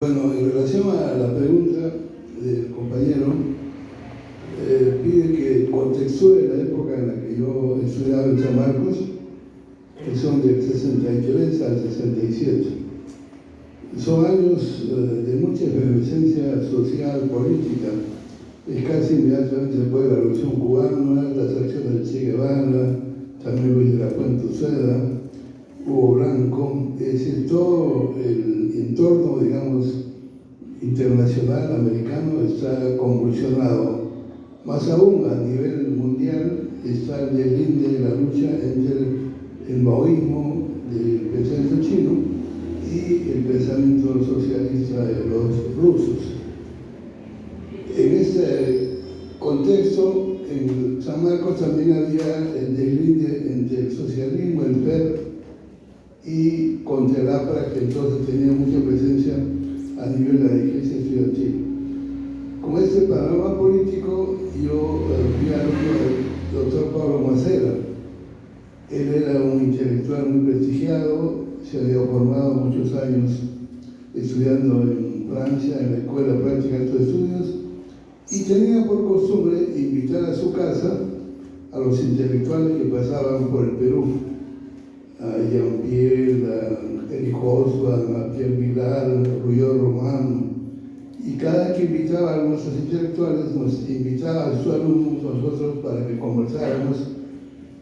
Bueno, en relación a la pregunta del compañero, pide que contextúe la época en la que yo estudiaba en San Marcos, que son del 63 al 67. Son años de mucha efervescencia social, política. Es casi inmediatamente después de la Revolución Cubana, las acciones de Che Guevara, también Luis de la Puente Uceda, Hugo Blanco, es decir, todo el entorno, digamos, internacional americano está convulsionado. Más aún, a nivel mundial, está el deslinde de la lucha entre el maoísmo del pensamiento chino y el pensamiento socialista de los rusos. En este contexto, en San Marcos también había el deslinde entre el socialismo, el PER, y contra el APRA, que entonces tenía mucha presencia a nivel de la dirigencia estudiantil. Con este panorama político, yo fui alumno del doctor Pablo Macera. Él era un intelectual muy prestigiado, se había formado muchos años estudiando en Francia, en la Escuela Práctica de Altos Estudios, y tenía por costumbre invitar a su casa a los intelectuales que pasaban por el Perú, a Jean-Pierre, a Eric Hobsbawm, a Pierre Vilar, a Ruyot Romano. Y cada vez que invitaba a nuestros intelectuales, nos invitaba a sus alumnos, nosotros, para que conversáramos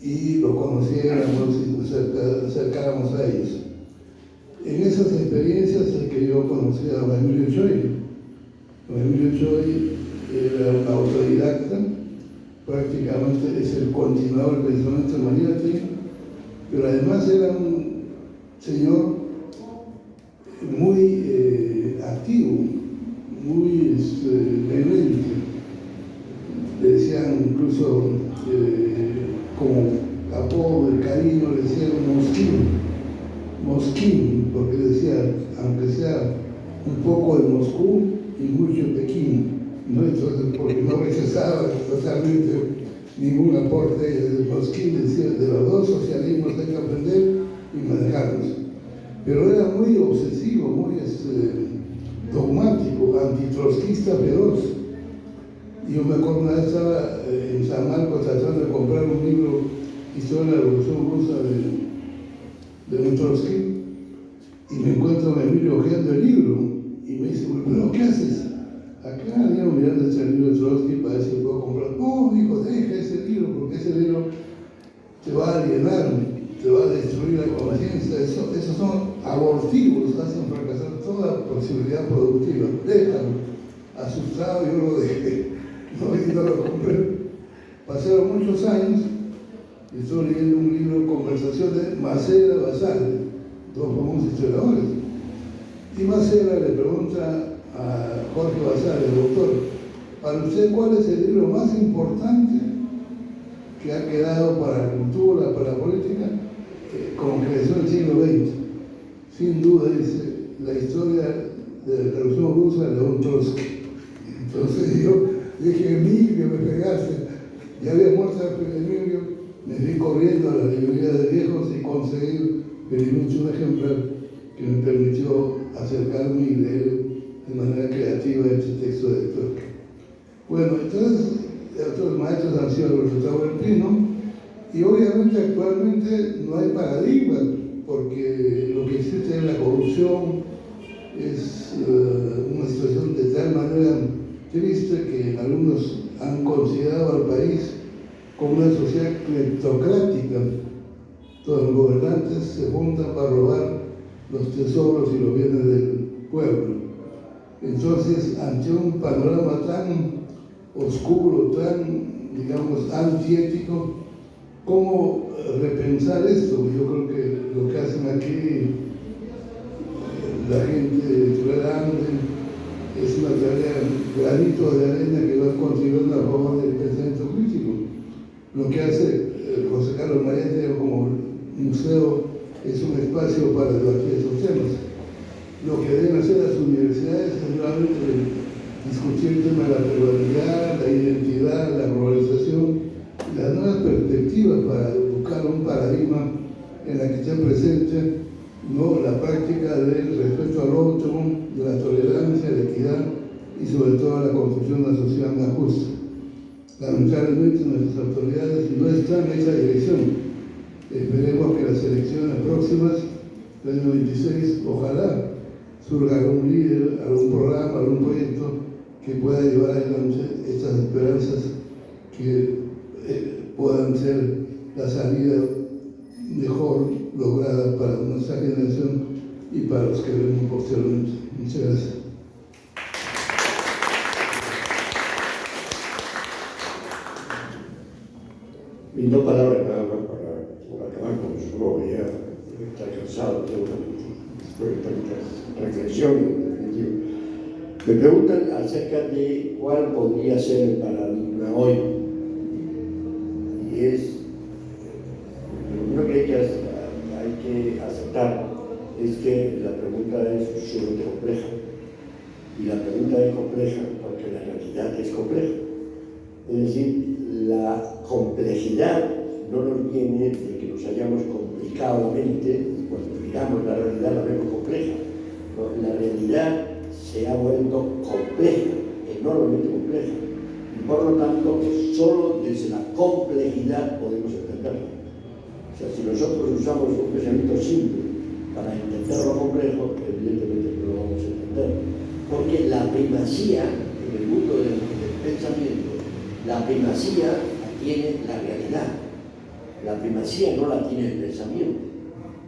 y lo conociéramos y nos acercáramos a ellos. En esas experiencias es que yo conocí a don Emilio Choi. Don Emilio Choi era un autodidacta, prácticamente es el continuador del pensamiento de Mariátegui, pero además era un señor muy activo, muy vehemente. Le decían incluso, como apodo de cariño, le decían Mosquín, porque decía, aunque sea un poco de Moscú y mucho de Pekín, ¿no? Entonces, porque no rechazaba totalmente ningún aporte de Mosquín, decía, de los dos socialismos hay que aprender y manejarlos. Pero era muy obsesivo, muy dogmático, antitrotskista feroz. Yo me acuerdo una vez estaba en San Marcos tratando de comprar un libro, Historia de la Revolución Rusa de un Trotsky, y me encuentro a Emilio hojeando el libro, y me dice, ¿pero qué haces? Acá había mirando ese libro de Trotsky para ver si puedo comprar. No, dijo, deja ese libro, porque ese libro te va a alienar, te va a destruir la conciencia. Esos son abortivos, hacen fracasar toda posibilidad productiva. Déjalo. Asustado yo lo dejé, no lo compré. Pasaron muchos años y estoy leyendo un libro, Conversación de Macera Basal, dos famosos historiadores. Y Macera le pregunta a Jorge Basal, el doctor, para usted, ¿cuál es el libro más importante que ha quedado para la cultura, para la política, como creación del siglo XX? Sin duda, dice, la historia de la Revolución Rusa de León Trotsky. Entonces yo dije, Emilio, me pegaste. Ya había muerto Emilio, me fui corriendo a la librería de viejos y conseguí pedir mucho un ejemplar que me permitió acercarme y leer de manera creativa este texto de Trotsky. Bueno, entonces, otros maestros han sido el resultado del Pino, y obviamente actualmente no hay paradigma, porque lo que existe es la corrupción, es una situación de tal manera triste que algunos han considerado al país como una sociedad cleptocrática. Todos los gobernantes se juntan para robar los tesoros y los bienes del pueblo. Entonces, ante un panorama tan oscuro, tan, digamos, antiético, ¿cómo repensar esto? Yo creo que lo que hacen aquí la gente de Editorial Ande es una tarea, granito de arena que va contribuyendo a favor del pensamiento crítico. Lo que hace José Carlos Mariátegui como museo es un espacio para debatir esos temas. Lo que deben hacer las universidades es realmente discutir el tema de la pluralidad, la identidad, la globalización, las nuevas perspectivas para buscar un paradigma en la que esté presente, ¿no?, la práctica del respeto al otro, de la tolerancia y sobre todo a la construcción de una sociedad más justa. Lamentablemente nuestras autoridades no están en esa dirección. Esperemos que las elecciones próximas, del año 26, ojalá surja algún líder, algún programa, algún proyecto que pueda llevar adelante estas esperanzas que puedan ser la salida mejor lograda para nuestra generación y para los que venimos posteriormente. Muchas gracias. Y no palabras nada más para acabar, porque supongo que ya está cansado de tanta reflexión, en definitiva. Me preguntan acerca de cuál podría ser el paradigma hoy. Y es, lo primero que hay que aceptar es que la pregunta es sumamente compleja. Y la pregunta es compleja porque la realidad es compleja. Es decir, la complejidad no nos viene de que nos hayamos complicado la mente, y cuando miramos la realidad la vemos compleja. No, la realidad se ha vuelto compleja, enormemente compleja, y por lo tanto, solo desde la complejidad podemos entenderla. O sea, si nosotros usamos un pensamiento simple para entender lo complejo, evidentemente no lo vamos a entender, porque la primacía en el mundo del pensamiento, la primacía la tiene la realidad, la primacía no la tiene el pensamiento,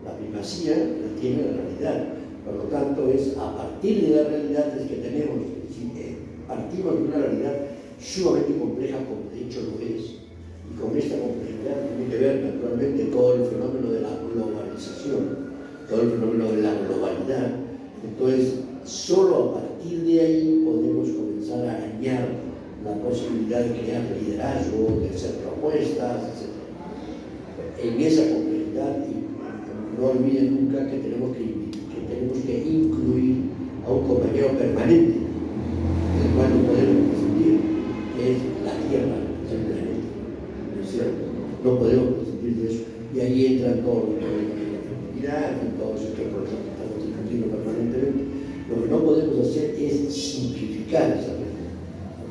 la primacía la tiene la realidad. Por lo tanto, es a partir de la realidad es que tenemos, partimos de una realidad sumamente compleja, como de hecho lo es, y con esta complejidad tiene que ver naturalmente todo el fenómeno de la globalización, todo el fenómeno de la globalidad. Entonces, solo a partir de ahí podemos comenzar a arañar la posibilidad de crear liderazgo, de hacer propuestas, etc. En esa complejidad, no olviden nunca que tenemos que incluir a un compañero permanente, del cual no podemos prescindir, que es la Tierra, el planeta. ¿No es cierto? No podemos prescindir de eso. Y ahí entran todos los problemas de la fertilidad, en todos estos problemas que estamos discutiendo permanentemente. Lo que no podemos hacer es simplificar esa realidad.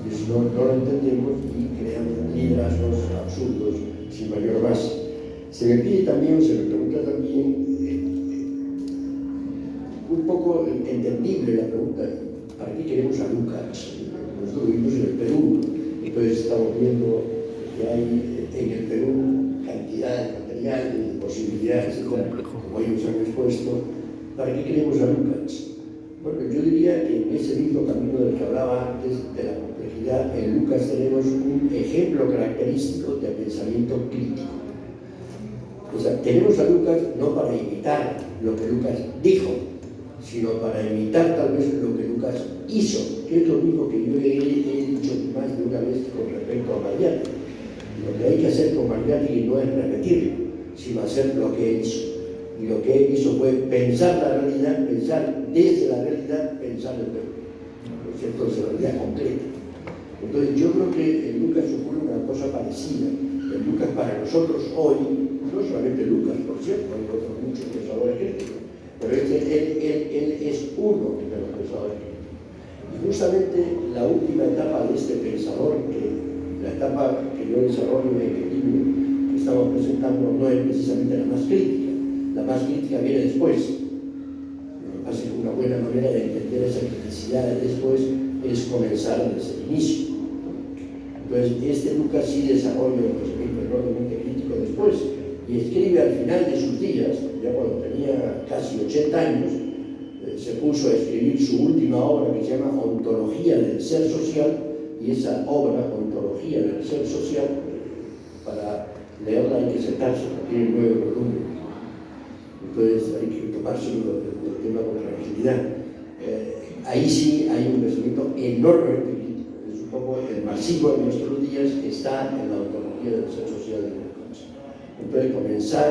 Si no lo entendemos y creamos liderazgos absurdos sin mayor base. Se me pide también, se me pregunta también, un poco entendible la pregunta, ¿para qué queremos a Lukács? Nosotros vivimos en el Perú, entonces estamos viendo que hay en el Perú cantidad de materiales, de posibilidades, como ellos han expuesto. ¿Para qué queremos a Lukács? Bueno, yo diría que en ese mismo camino del que hablaba antes, de la complejidad, en Lukács tenemos un ejemplo característico de pensamiento crítico. O sea, tenemos a Lukács no para imitar lo que Lukács dijo, sino para imitar tal vez lo que Lukács hizo, que es lo mismo que yo he dicho más de una vez con respecto a Mariátegui. Lo que hay que hacer con Mariátegui no es repetirlo, sino hacer lo que él hizo. Y lo que él hizo fue pensar la realidad, pensar desde la realidad, pensar el Perú. ¿No es cierto? Es la realidad concreta. Entonces yo creo que en Lukács ocurre una cosa parecida. En Lukács para nosotros hoy, no solamente Lukács, por cierto, hay otros muchos pensadores críticos, pero él es uno de los pensadores críticos. Y justamente la última etapa de este pensador, la etapa que yo desarrollo en el libro que estamos presentando, no es precisamente la más crítica. La más crítica viene después. Lo que pasa es que una buena manera de entender esa criticidad de después es comenzar desde el inicio. Entonces, este Lukács sí desarrolla un pensamiento enormemente crítico después y escribe al final de sus días, ya cuando tenía casi 80 años, se puso a escribir su última obra que se llama Ontología del Ser Social, y esa obra, Ontología del Ser Social, para leerla hay que sentarse, porque tiene 9 volúmenes. Entonces hay que tomarse el tema con tranquilidad. Ahí sí hay un pensamiento enormemente crítico. Es un poco el marxismo de nuestros días está en la ontología del ser social de Lukács. Entonces comenzar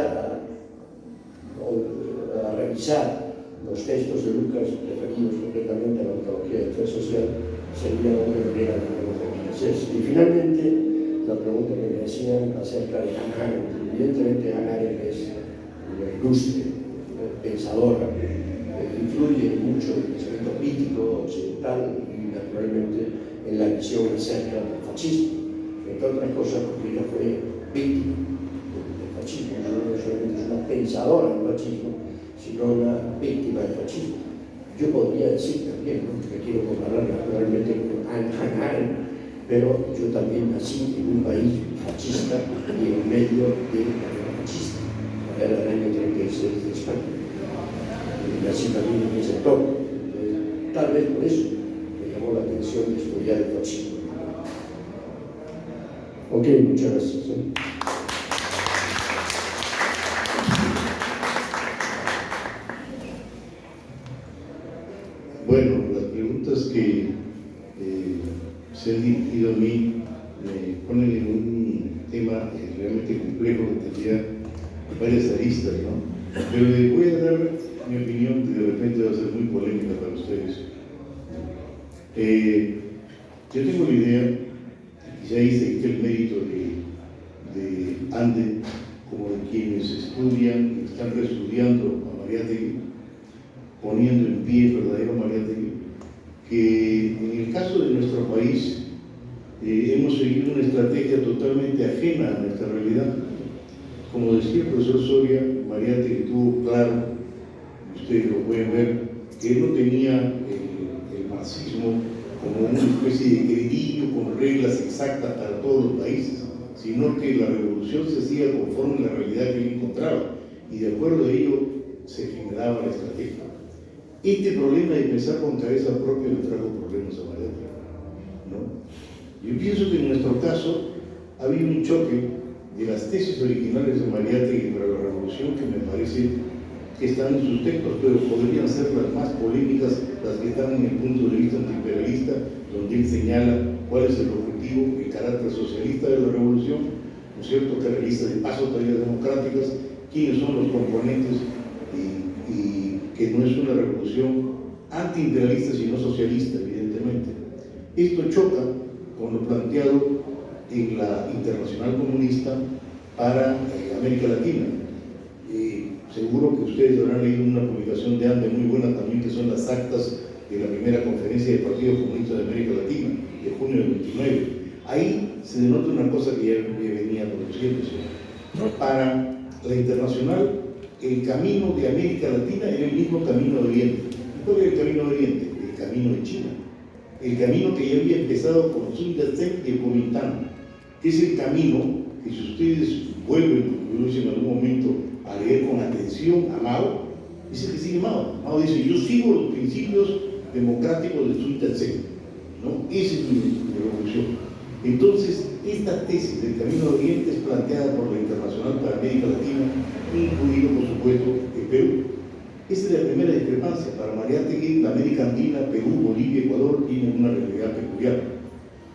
a revisar los textos de Lukács referidos concretamente a la ontología del ser social sería una manera de hacerse. Y finalmente la pregunta que me hacían acerca de Hannah Arendt. Evidentemente Hannah Arendt es una ilustre pensadora, influye mucho el pensamiento crítico occidental y naturalmente en la visión acerca del fascismo, entre otras cosas porque ella fue víctima del fascismo, no solamente es una pensadora del fascismo, sino una víctima del fascismo. Yo podría decir también, ¿no?, que quiero comparar naturalmente con Hannah Arendt, pero yo también nací en un país fascista y en medio de la guerra fascista, la guerra del año 36 de España. Nací también en ese entorno. Tal vez por eso me llamó la atención de estudiar el fascismo. Ok, muchas gracias. Bueno, las preguntas que se han dirigido a mí me ponen en un tema realmente complejo que tendría varias aristas, ¿no? Pero les voy a dar mi opinión, que de repente va a ser muy polémica para ustedes. Yo tengo la idea, quizá hice el mérito de Ande, como de quienes estudian y están reestudiando a Mariátegui, poniendo en pie el verdadero Mariátegui, que en el caso de nuestro país hemos seguido una estrategia totalmente ajena a nuestra realidad. Como decía el profesor Soria, Mariátegui tuvo claro, ustedes lo pueden ver, que él no tenía el marxismo como una especie de gredillo con reglas exactas para todos los países, sino que la revolución se hacía conforme a la realidad que él encontraba, y de acuerdo a ello se generaba la estrategia. Este problema de pensar con cabeza propia le trajo problemas a Mariátegui, ¿no? Yo pienso que en nuestro caso ha habido un choque de las tesis originales de Mariátegui para la revolución que me parece que están en sus textos, pero podrían ser las más polémicas, las que están en el punto de vista antiimperialista, donde él señala cuál es el objetivo, el carácter socialista de la revolución, ¿no es cierto?, que realiza de paso tareas democráticas, quiénes son los componentes, y que no es una revolución antiimperialista sino socialista, evidentemente. Esto choca con lo planteado en la Internacional Comunista para América Latina. Seguro que ustedes habrán leído una publicación de Ande muy buena también, que son las actas de la primera conferencia del Partido Comunista de América Latina, de junio del 29. Ahí se denota una cosa que ya venía produciéndose. Para la Internacional, el camino de América Latina era el mismo camino de Oriente. ¿Cuál era el camino de Oriente? El camino de China. El camino que ya había empezado con Sun Yat-sen y el Kuomintang, que es el camino que, si ustedes vuelven, como yo hice en algún momento, a leer con atención a Mao, dice que sigue Mao. Mao dice: yo sigo los principios democráticos de Sun Yat-sen, ¿no? Esa es mi revolución. Entonces, esta tesis del camino de Oriente es planteada por la Internacional para América Latina, incluido, por supuesto, el Perú. Esta es la primera discrepancia. Para Mariátegui, la América Andina, Perú, Bolivia, Ecuador tienen una realidad peculiar,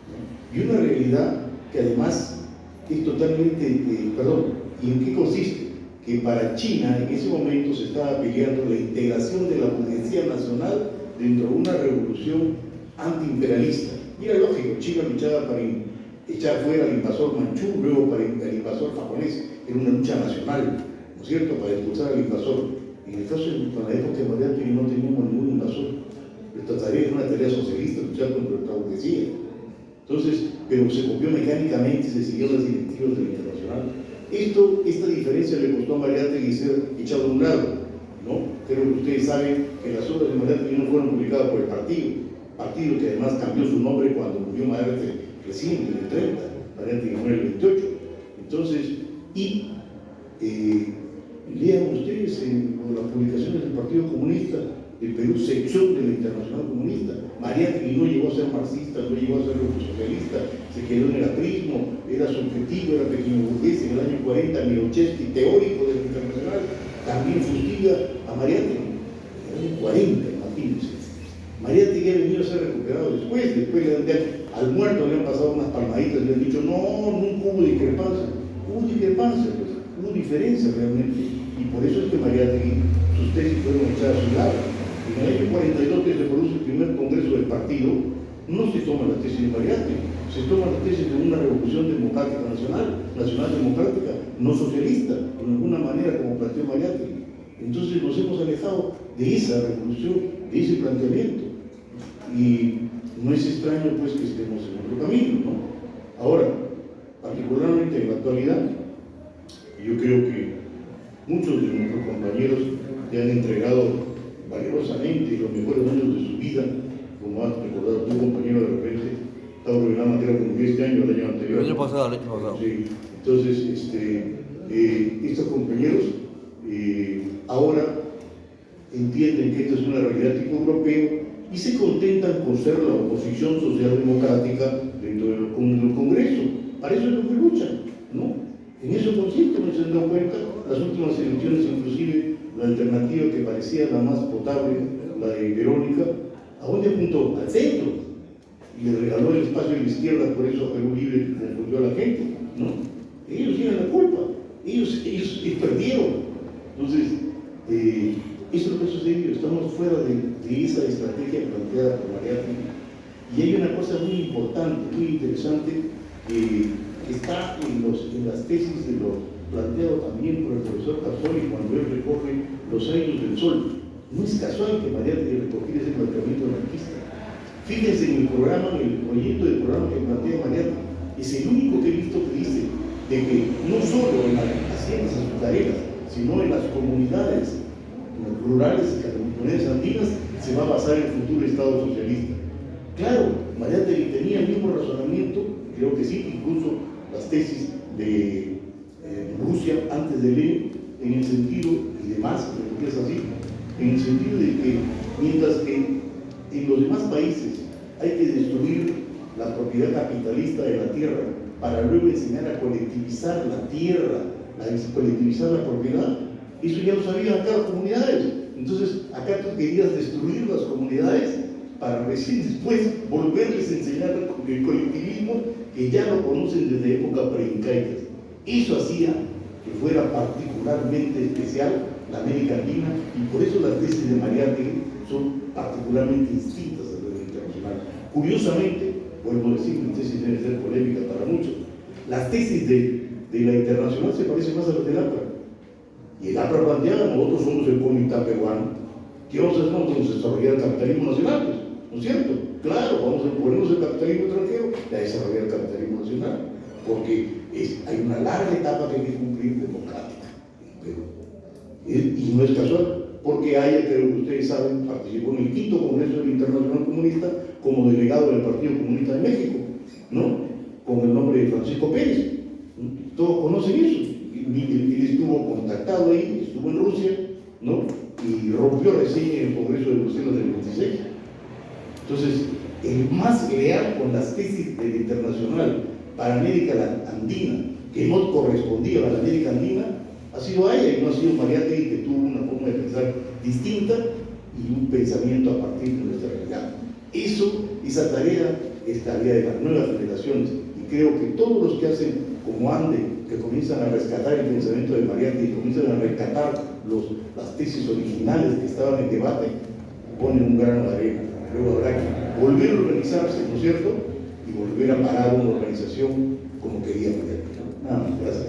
¿no? Y una realidad que además es totalmente, ¿y en qué consiste? Que para China en ese momento se estaba peleando la integración de la burguesía nacional dentro de una revolución antiimperialista. Y era lógico, China luchaba para echar fuera al invasor manchú, luego para el invasor japonés. Era una lucha nacional, ¿no es cierto?, para expulsar al invasor. En el caso de la época de Mariátegui no teníamos ningún invasor. Nuestra tarea era una tarea socialista, luchar contra la burguesía. Entonces, pero se copió mecánicamente y se siguió las directivas de la Internacional. Esta diferencia le costó a Mariátegui ser echado a un lado, ¿no? Creo que ustedes saben que las obras de Mariátegui no fueron publicadas por el partido que además cambió su nombre cuando murió Mariátegui recién en el 30, Mariátegui murió en el 28. Entonces, lean ustedes las publicaciones del Partido Comunista del Perú, sección de la Internacional Comunista. Mariátegui no llegó a ser marxista, no llegó a ser socialista, se quedó en el aprismo, era subjetivo, era pequeño burgués. En el año 40, Mirochevsky, teórico de la Internacional, también fustiga a Mariátegui. En el año 40, imagínense. Mariátegui ha venido a ser recuperado después al muerto le han pasado unas palmaditas y le han dicho: no, nunca hubo discrepancia. Hubo diferencia realmente, y por eso es que Mariátegui, sus tesis fueron echadas a su lado. En el año 42, que se produce el primer congreso del partido, no se toma la tesis de Mariátegui, se toma la tesis de una revolución democrática nacional democrática, no socialista, de alguna manera, como planteó Mariátegui. Entonces nos hemos alejado de esa revolución, de ese planteamiento. Y no es extraño pues que estemos en otro camino, ¿no? Ahora, particularmente en la actualidad, yo creo que muchos de nuestros compañeros le han entregado valerosamente los mejores años de su vida, como has recordado tu compañero, de repente estaba revelando materia como este año o el año anterior. El año pasado. Sí, entonces, estos compañeros ahora entienden que esto es una realidad tipo europeo y se contentan con ser la oposición socialdemocrática dentro del Congreso. Para eso es lo que luchan, ¿no? En eso consiste, no se han dado cuenta, las últimas elecciones, inclusive la alternativa que parecía la más potable, la de Verónica, ¿a dónde apuntó? Al centro. Y le regaló el espacio de la izquierda, por eso a Perú Libre que confundió a la gente, ¿no? Ellos tienen la culpa, ellos perdieron. Entonces, eso es lo que ha sucedido, estamos fuera de esa estrategia planteada por Mariátegui. Y hay una cosa muy importante, muy interesante, que está en las tesis de lo planteado también por el profesor Casoli cuando él recoge los años del sol. No es casual que Mariátegui recogiera ese planteamiento anarquista. Fíjense en el programa, en el proyecto de programa que plantea Mariátegui, es el único que he visto que dice de que no solo en las haciendas azucareras, sino en las comunidades rurales y comunidades andinas se va a basar el futuro Estado socialista. Claro, Mariátegui tenía el mismo razonamiento, creo que sí, incluso las tesis de Rusia antes de Lenin, en el sentido, y demás, que es así, en el sentido de que mientras que en los demás países hay que destruir la propiedad capitalista de la tierra para luego enseñar a colectivizar la tierra, a colectivizar la propiedad, eso ya lo sabían acá las comunidades. Entonces, acá tú querías destruir las comunidades para recién después volverles a enseñar el colectivismo que ya lo conocen desde época preincaicas. Eso hacía que fuera particularmente especial la América Andina y por eso las tesis de Mariátegui son particularmente distintas a las internacional. Curiosamente, vuelvo a decir, mis tesis deben ser polémicas para muchos, las tesis de la internacional se parecen más a las del APRA. Y el APRA planteaba, nosotros somos el Comité peruano, ¿qué vamos a hacer? Vamos a desarrollar el capitalismo nacional, pues, ¿no es cierto? Claro, vamos a ponernos el capitalismo extranjero y a desarrollar el capitalismo nacional, porque hay una larga etapa que hay que cumplir democrática en Perú. Y no es casual, porque Haya, creo que ustedes saben, participó en el quinto Congreso del Internacional Comunista como delegado del Partido Comunista de México, ¿no? Con el nombre de Francisco Pérez. Todos conocen eso. Él estuvo contactado ahí, estuvo en Rusia, ¿no? Y rompió recién en el Congreso de Bruselas del 26. Entonces, el más leal con las tesis del Internacional para América Andina, que no correspondía a la América Andina, ha sido Haya y no ha sido Mariátegui, que tuvo una forma de pensar distinta y un pensamiento a partir de nuestra realidad. Esa tarea es tarea de las nuevas generaciones y creo que todos los que hacen como Ande, que comienzan a rescatar el pensamiento de Mariátegui, comienzan a rescatar las tesis originales que estaban en debate, ponen un grano de arena. Luego habrá que volver a organizarse, ¿no es cierto? Y volver a parar una organización como quería Mariátegui. Nada más, gracias.